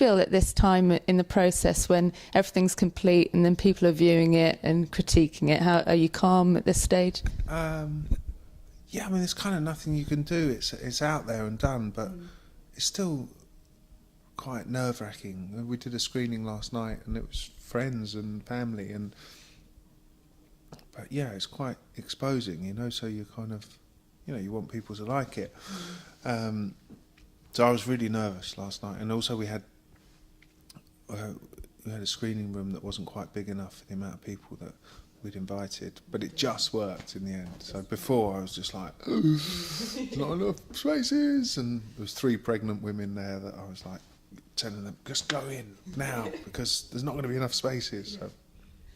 feel at this time in the process when everything's complete and then people are viewing it and critiquing it? How are you calm at this stage? Yeah, I mean, there's kind of nothing you can do. It's out there and done, but it's still quite nerve-wracking. We did a screening last night, and it was friends and family, but yeah, it's quite exposing, you know. So you kind of, you know, you want people to like it. So I was really nervous last night, and also we had a screening room that wasn't quite big enough for the amount of people that we'd invited, but it just worked in the end. So before I was just like, not enough spaces, and there was 3 pregnant women there that I was like telling them, just go in now because there's not going to be enough spaces.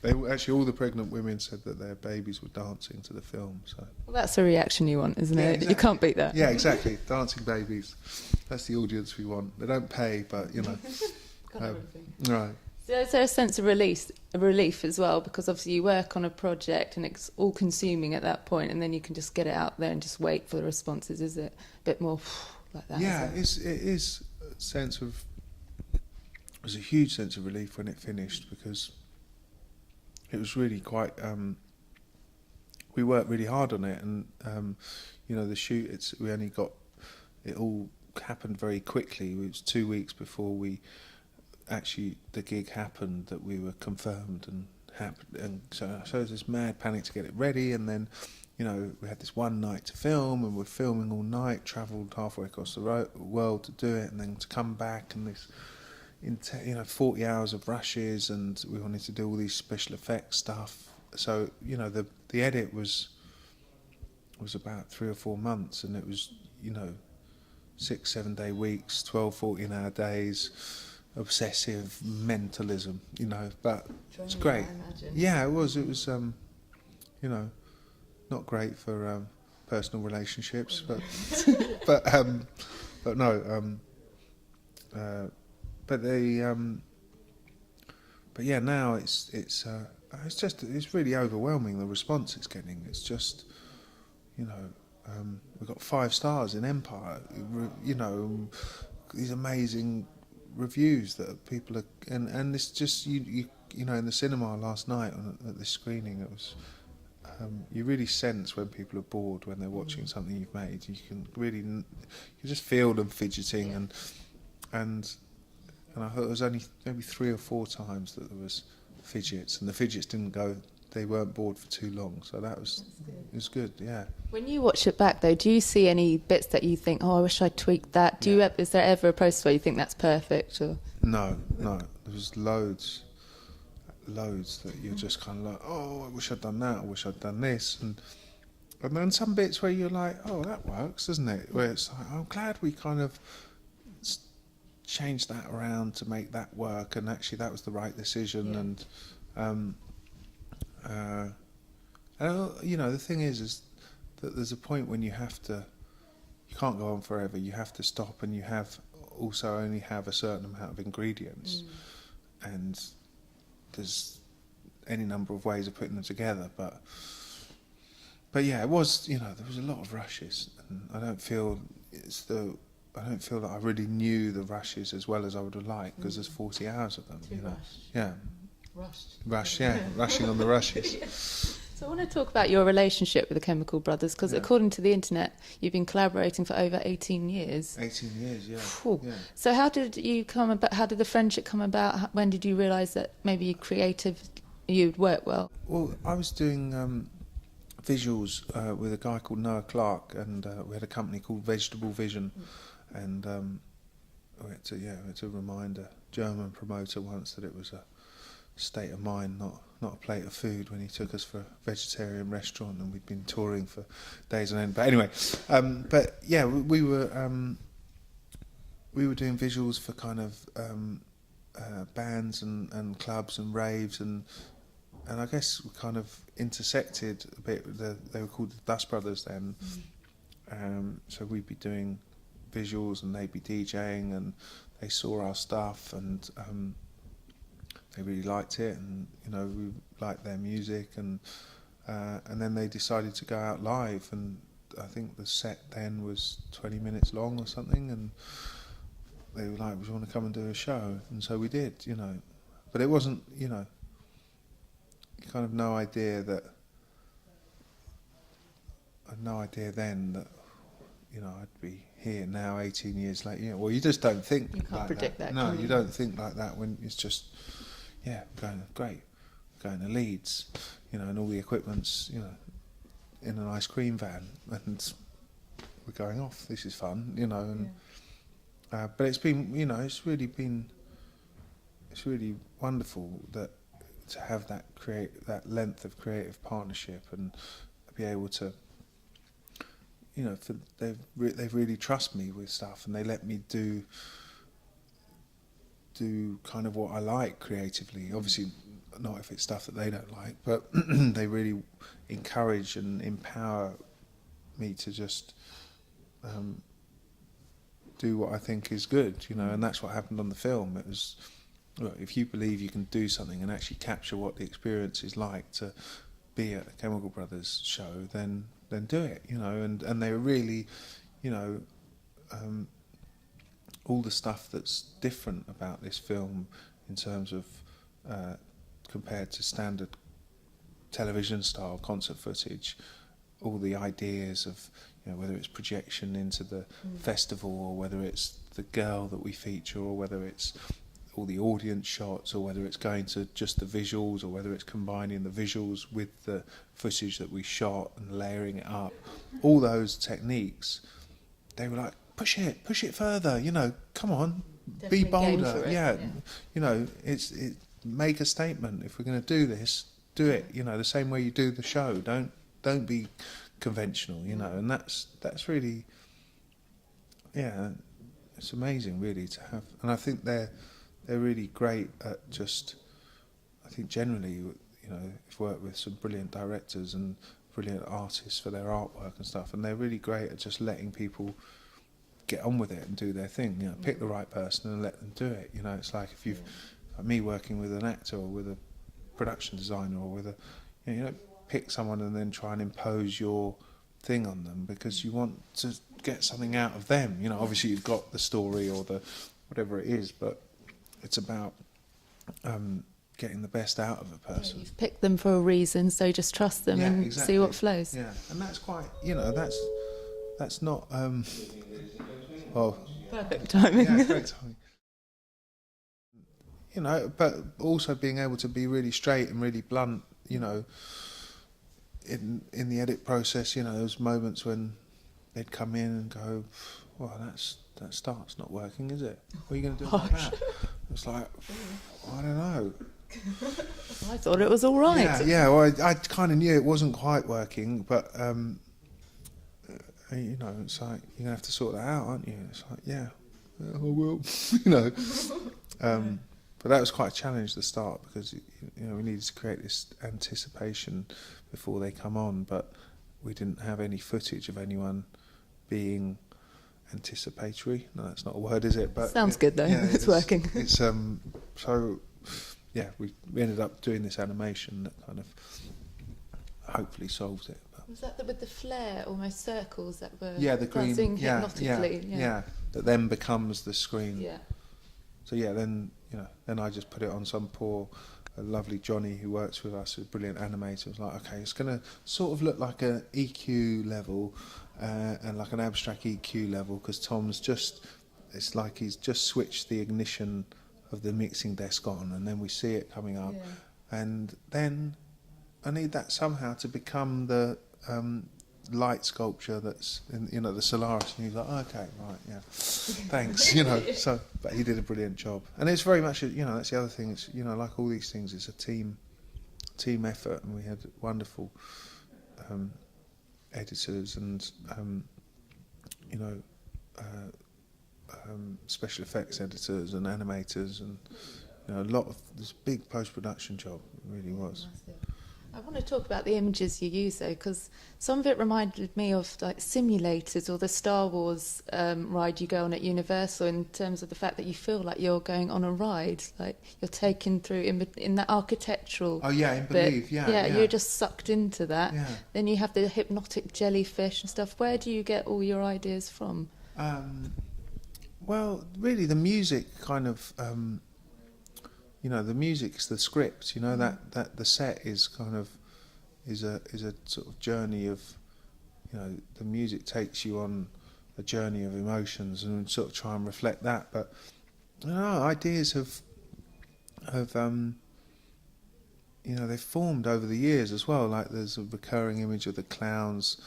So all the pregnant women said that their babies were dancing to the film. So well, that's a reaction you want, isn't it? Exactly. You can't beat that. Yeah, exactly. Dancing babies. That's the audience we want. They don't pay, but you know. Right. So is there a sense of relief as well? Because obviously you work on a project and it's all consuming at that point, and then you can just get it out there and just wait for the responses. Is it a bit more like that? Yeah, it is a sense of. It was a huge sense of relief when it finished, because it was really quite. We worked really hard on it, and you know, the shoot. We only got it all happened very quickly. It was 2 weeks before the gig happened that we were confirmed and happened, and so there was this mad panic to get it ready, and then, you know, we had this one night to film, and we're filming all night, travelled halfway across the world to do it, and then to come back, and this, 40 hours of rushes, and we wanted to do all these special effects stuff. So, you know, the edit was about 3 or 4 months, and it was, you know, 6-7 day weeks, 12 14-hour days, obsessive mentalism, you know, but it's great. Yeah, it was you know, not great for personal relationships, but but yeah, now it's really overwhelming, the response it's getting. It's just, you know, we've got 5 stars in Empire, you know, these amazing reviews that people are, and it's just you know, in the cinema last night at this screening, it was you really sense when people are bored when they're watching something you've made. You can really, you just feel them fidgeting, and I thought it was only maybe 3 or 4 times that there was fidgets, and the fidgets didn't go. They weren't bored for too long, so it was good. Yeah. When you watch it back, though, do you see any bits that you think, "Oh, I wish I'd tweaked that"? Is there ever a process where you think that's perfect? Or no, there was loads that you're just kind of like, "Oh, I wish I'd done that. I wish I'd done this," and then some bits where you're like, "Oh, that works, doesn't it?" Where it's like, "I'm glad we kind of changed that around to make that work, and actually that was the right decision." Yeah. And you know, the thing is that there's a point when you can't go on forever. You have to stop, and you only have a certain amount of ingredients, and there's any number of ways of putting them together. But yeah, it was, you know, there was a lot of rushes, and I don't feel that I really knew the rushes as well as I would have liked, because there's 40 hours of them. You know, yeah. Rushing on the rushes. So I want to talk about your relationship with the Chemical Brothers, because according to the internet, you've been collaborating for over 18 years. 18 years, yeah. Yeah. So how did the friendship come about? When did you realise that maybe you'd work well? Well, I was doing visuals with a guy called Noah Clark, and we had a company called Vegetable Vision, and we had to remind a German promoter once that it was a state of mind, not a plate of food, when he took us for a vegetarian restaurant, and we'd been touring for days on end. But anyway, but yeah, we were doing visuals for kind of bands and clubs and raves, and I guess we kind of intersected a bit. They were called the Dust Brothers then, so we'd be doing visuals and they'd be DJing, and they saw our stuff, and they really liked it, and you know, we liked their music, and then they decided to go out live, and I think the set then was 20 minutes long or something, and they were like, "Do you want to come and do a show?" And so we did, you know. But it wasn't, you know, kind of no idea that. I had no idea then that, you know, I'd be here now, 18 years later. You know, well, you just don't think. You can't like predict that. No, you don't think like that when it's just, yeah, going to Leeds, you know, and all the equipment's, you know, in an ice cream van, and we're going off. This is fun, you know, and but it's been, you know, it's really wonderful that to have that length of creative partnership and be able to, you know, they've really trust me with stuff, and they let me do kind of what I like creatively. Obviously, not if it's stuff that they don't like, but they really encourage and empower me to just do what I think is good, you know. And that's what happened on the film. It was, look, if you believe you can do something and actually capture what the experience is like to be at a Chemical Brothers show, then do it, you know. And they were really, you know, all the stuff that's different about this film in terms of compared to standard television style concert footage, all the ideas of, you know, whether it's projection into the festival, or whether it's the girl that we feature, or whether it's all the audience shots, or whether it's going to just the visuals, or whether it's combining the visuals with the footage that we shot and layering it up. All those techniques, they were like, push it further, you know, come on, Definitely be bolder. yeah, you know, it make a statement. If we're going to do this, do it, you know, the same way you do the show. Don't be conventional, you know. And that's really, yeah, it's amazing really to have. And I think they're really great at just, I think generally, you know, I've worked with some brilliant directors and brilliant artists for their artwork and stuff, and they're really great at just letting people get on with it and do their thing, you know, pick the right person and let them do it, you know. It's like if you've, like me working with an actor or with a production designer or with a, you know, pick someone and then try and impose your thing on them, because you want to get something out of them, you know. Obviously you've got the story or the whatever it is, but it's about getting the best out of a person. Yeah, you've picked them for a reason, so just trust them and exactly. see what flows. Yeah, and that's quite, you know, that's not perfect timing. Yeah, great timing. You know, but also being able to be really straight and really blunt, you know, in the edit process. You know, there was moments when they'd come in and go, well, that start's not working, is it? What are you going to do about that? It's like, I don't know. I thought it was all right. Yeah, well, I kind of knew it wasn't quite working, but you know, it's like, you're gonna have to sort that out, aren't you? It's like, yeah, I will. You know, but that was quite a challenge at the start, because, you know, we needed to create this anticipation before they come on, but we didn't have any footage of anyone being anticipatory. No, that's not a word, is it? But sounds good though. Yeah, it's working. It's so yeah, we ended up doing this animation that kind of hopefully solves it. Was that with the flare, almost circles that were the green, buzzing hypnotically? Yeah, that then becomes the screen. Yeah. So yeah, then, you know, then I just put it on some poor, lovely Johnny who works with us, who's a brilliant animator. Was like, okay, it's going to sort of look like an EQ level and like an abstract EQ level, because Tom's just, it's like he's just switched the ignition of the mixing desk on, and then we see it coming up, and then I need that somehow to become the light sculpture that's in, you know, the Solaris. And he's like, oh, okay, right, yeah, thanks, you know. So, but he did a brilliant job, and it's very much, you know, that's the other thing. It's, you know, like all these things, it's a team effort, and we had wonderful editors and you know, special effects editors and animators, and, you know, a lot of this big post-production job. It really was. I want to talk about the images you use though, because some of it reminded me of like simulators or the Star Wars ride you go on at Universal, in terms of the fact that you feel like you're going on a ride, like you're taken through in that architectural. Oh yeah, in Believe, yeah. You're just sucked into that. Yeah. Then you have the hypnotic jellyfish and stuff. Where do you get all your ideas from? Well, really, the music kind of, the music's the script. That the set is kind of is a sort of journey of, the music takes you on a journey of emotions and sort of try and reflect that. But ideas have they've formed over the years as well. Like there's a recurring image of the clowns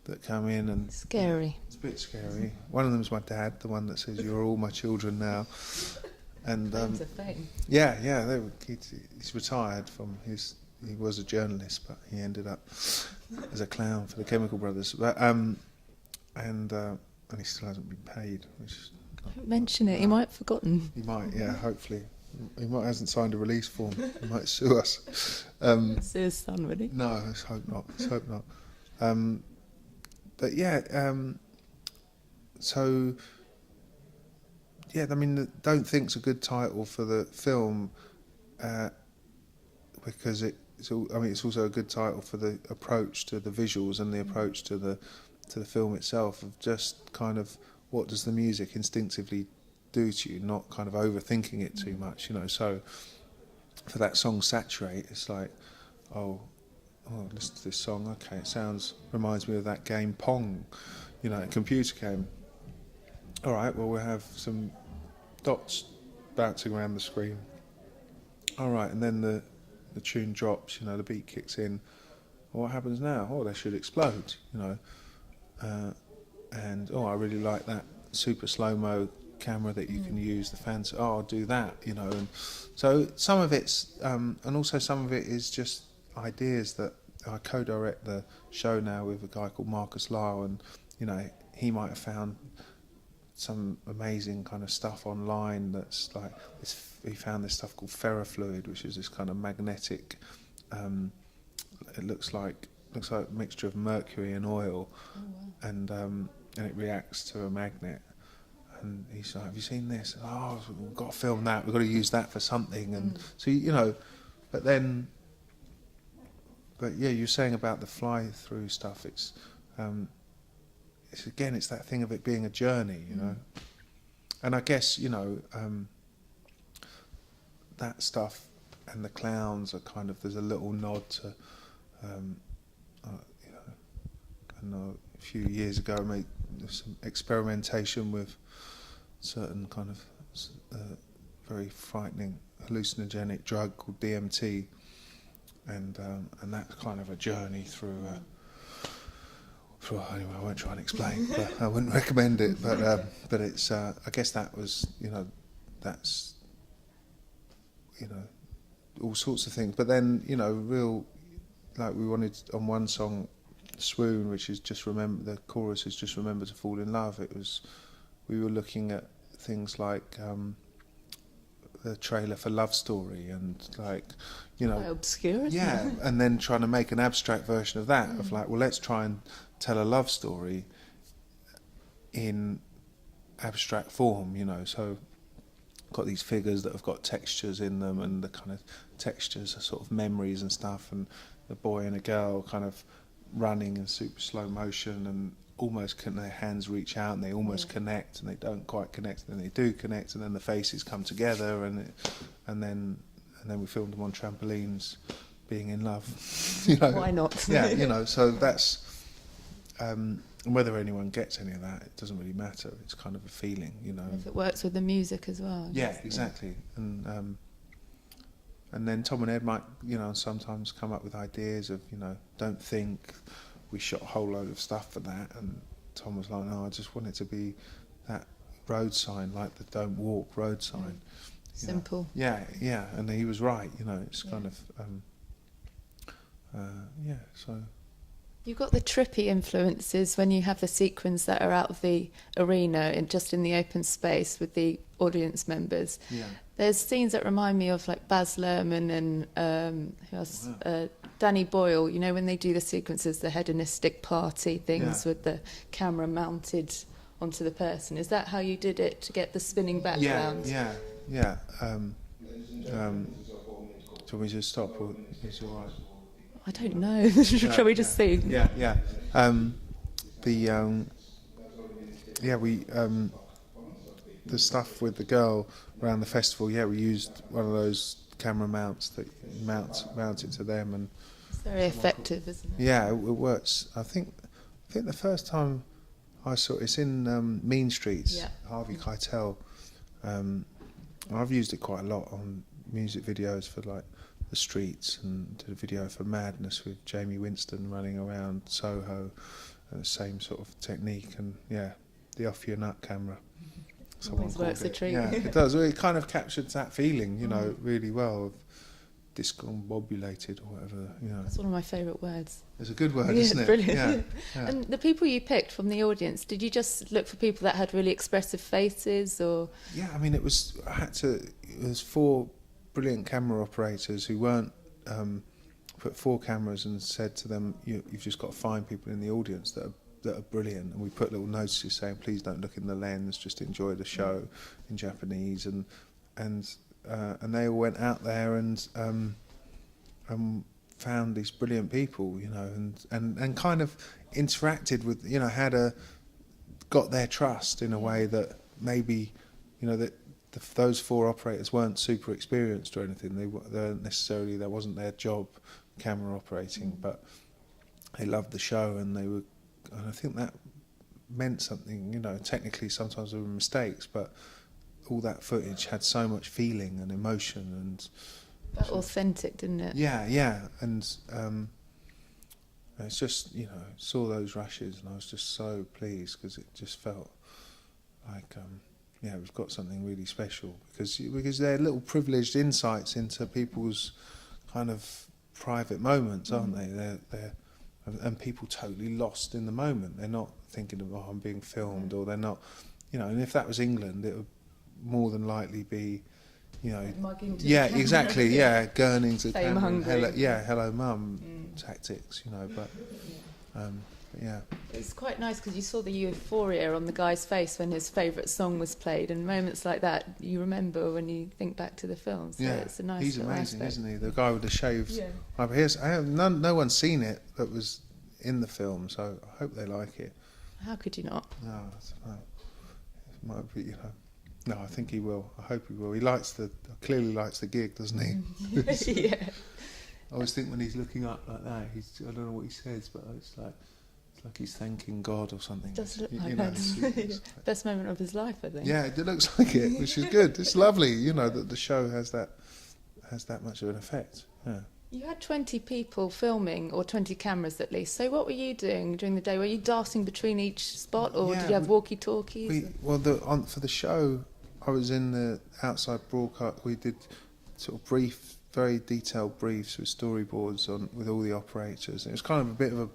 that come in and scary. It's a bit scary. One of them's my dad, the one that says "You're all my children now," and Claims of fame. he's retired from his. He was a journalist, but he ended up as a clown for the Chemical Brothers. But and he still hasn't been paid. Don't mention it. He might have forgotten. He might, yeah. Hopefully, hasn't signed a release form. He might sue us. Sue his son, would he? No, let's hope not. But yeah, so yeah, I mean, Don't Think's a good title for the film because it's also a good title for the approach to the visuals and the approach to the film itself, of just kind of what does the music instinctively do to you, not kind of overthinking it too much, So for that song Saturate, it's like, listen to this song, okay, it reminds me of that game Pong, a computer game. All right, well, we'll have some dots bouncing around the screen. All right, and then the tune drops, the beat kicks in. Well, what happens now? They should explode, and I really like that super slow-mo camera that you can use, the fans, I'll do that, and so some of it's, and also some of it is just ideas that I co-direct the show now with a guy called Marcus Lyle, and he might have found some amazing kind of stuff online that's like this. He found this stuff called ferrofluid, which is this kind of magnetic. It looks like a mixture of mercury and oil, and it reacts to a magnet. And he's like, "Have you seen this?" "Oh, we've got to film that. We've got to use that for something." And so but yeah, you're saying about the fly-through stuff. It's that thing of it being a journey, And I guess that stuff and the clowns are kind of, there's a little nod to, I know a few years ago I made some experimentation with certain kind of very frightening hallucinogenic drug called DMT, and that's kind of a journey through. Anyway, I won't try and explain, but I wouldn't recommend it. But it's I guess that was that's all sorts of things. But then we wanted on one song, Swoon, which is just remember, the chorus is just remember to fall in love. We were looking at things like the trailer for Love Story and quite obscure, isn't it? And then trying to make an abstract version of that, of like, well, let's try and tell a love story in abstract form, so got these figures that have got textures in them, and the kind of textures are sort of memories and stuff, and the boy and a girl kind of running in super slow motion, and almost their hands reach out and they almost connect, and they don't quite connect, and then they do connect, and then the faces come together, and then we filmed them on trampolines being in love. Why not? Yeah, so that's whether anyone gets any of that, it doesn't really matter. It's kind of a feeling, If it works with the music as well. Yeah, exactly. And then Tom and Ed might, sometimes come up with ideas of, Don't Think. We shot a whole load of stuff for that, and Tom was like, "No, I just want it to be that road sign, like the Don't Walk road sign." Simple. Yeah, and he was right. It's kind of, So You've got the trippy influences when you have the sequence that are out of the arena and just in the open space with the audience members. Yeah. There's scenes that remind me of like Baz Luhrmann and who else? Danny Boyle. When they do the sequences, the hedonistic party things with the camera mounted onto the person. Is that how you did it to get the spinning background? Yeah. Shall we just stop? Or is it all right? I don't know. Shall we just see? Yeah. the stuff with the girl around the festival, yeah, we used one of those camera mounts that mount it to them, and it's very effective, isn't it? yeah, it works. I think the first time I saw it's in Mean Streets, Yeah. Harvey Keitel. I've used it quite a lot on music videos for like the streets, and did a video for Madness with Jamie Winston running around Soho, the same sort of technique, and yeah, the off your nut camera. Always works a treat. Yeah, it does. It kind of captured that feeling, you know, really well, of discombobulated or whatever, you know. That's one of my favourite words. It's a good word, Yeah, isn't it? brilliant. Yeah, yeah. And the people you picked from the audience, did you just look for people that had really expressive faces, or? Yeah, I mean, it was 4 brilliant camera operators who weren't, put 4 cameras and said to them, you've just got to find people in the audience that are brilliant, and we put little notices saying, please don't look in the lens, just enjoy the show, in Japanese, and they all went out there and found these brilliant people, you know, and kind of interacted with, you know, got their trust in a way that maybe, you know, that those 4 operators weren't super experienced or anything. They weren't necessarily, that wasn't their job, camera operating, but they loved the show, and I think that meant something, you know. Technically sometimes there were mistakes, but all that footage had so much feeling and emotion, and Felt authentic, didn't it? yeah, and it's just, you know, saw those rushes and I was just so pleased, because it just felt like yeah, we've got something really special, because they're little privileged insights into people's kind of private moments, aren't they? And people totally lost in the moment. They're not thinking of, I'm being filmed, or they're not, you know. And if that was England, it would more than likely be, you know, yeah, exactly, yeah, gurnings, Fame hungry. Hello Mum tactics, you know. But yeah, It's quite nice because you saw the euphoria on the guy's face when his favourite song was played, and moments like that you remember when you think back to the film. So it's a nice. He's amazing, aspect. isn't he? The guy with the shaved. Yeah. No one's seen it that was in the film, so I hope they like it. How could you not? No, I don't know. It might be, you know. No, I think he will. I hope he will. He clearly likes the gig, doesn't he? Yeah. I always think when he's looking up like that, I don't know what he says, but it's like he's thanking God or something. It does look You like know, that. it's Best moment of his life, I think. yeah, it looks like it, which is good. It's lovely, you know, that the show has that much of an effect. Yeah. You had 20 people filming, or 20 cameras at least. So what were you doing during the day? Were you darting between each spot, or did you have walkie-talkies? For the show, I was in the outside broadcast. We did sort of very detailed briefs with storyboards with all the operators. It was kind of a bit of a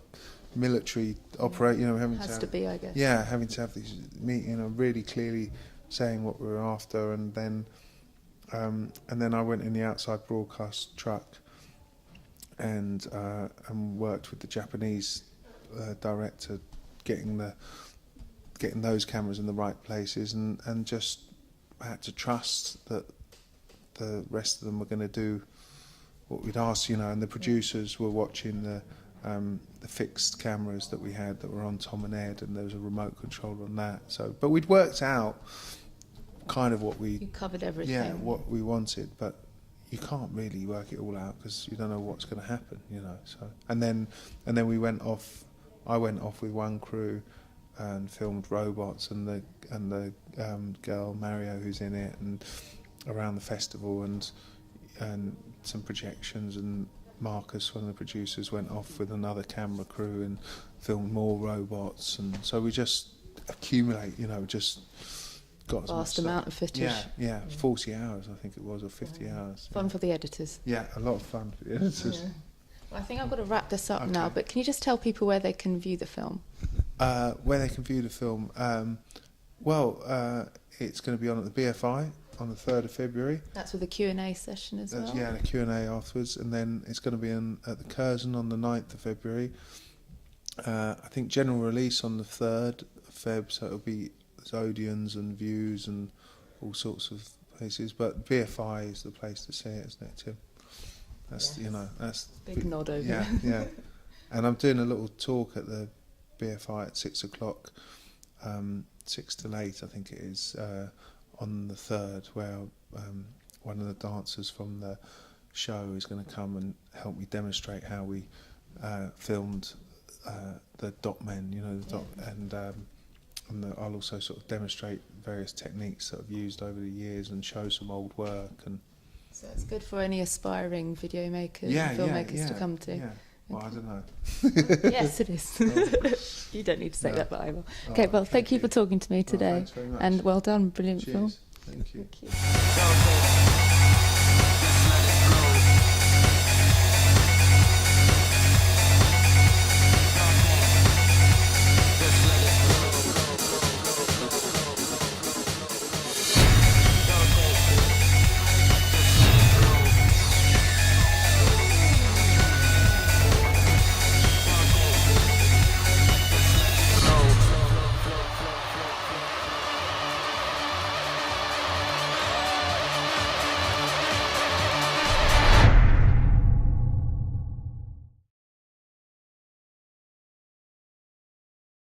military operate, you know, having I guess. Yeah, having to have these meetings, you know, really clearly saying what we were after, and then I went in the outside broadcast truck and worked with the Japanese director, getting those cameras in the right places, and just had to trust that the rest of them were going to do what we'd asked, you know, and the producers were watching the fixed cameras that we had that were on Tom and Ed, and there was a remote control on that. So, but we'd worked out kind of You covered everything. Yeah, what we wanted, but you can't really work it all out because you don't know what's going to happen, you know. So, and then we went off. I went off with one crew and filmed robots and the girl Mario who's in it, and around the festival, and some projections, and Marcus, one of the producers, went off with another camera crew and filmed more robots, and so we just accumulate, you know, just got vast amount of footage. Yeah, 40 hours I think it was, or 50 hours. Fun for the editors. Yeah, a lot of fun for the editors. Yeah. Well, I think I've got to wrap this up now, but can you just tell people where they can view the film? Where they can view the film? It's going to be on at the BFI on the 3rd of February. That's with a Q&A session as well? Yeah, and a Q&A afterwards, and then it's going to be at the Curzon on the 9th of February. I think general release on the 3rd of Feb, so it'll be Odeons and Views and all sorts of places, but BFI is the place to see it, isn't it, Tim? That's, yes. You know, that's big nod over there. Yeah. And I'm doing a little talk at the BFI at 6 o'clock, 6 till 8 I think it is, on the 3rd, where one of the dancers from the show is going to come and help me demonstrate how we filmed the dot men, you know, the dot, and I'll also sort of demonstrate various techniques that I've used over the years and show some old work. And so it's good for any aspiring video makers, yeah, and filmmakers to come to. Yeah. Well, I don't know. Yes, it is. You don't need to say that, but I will. Okay, well, thank you for talking to me today. Well, thanks very much. And well done, brilliant Cheers. film. Thank you. Thank you.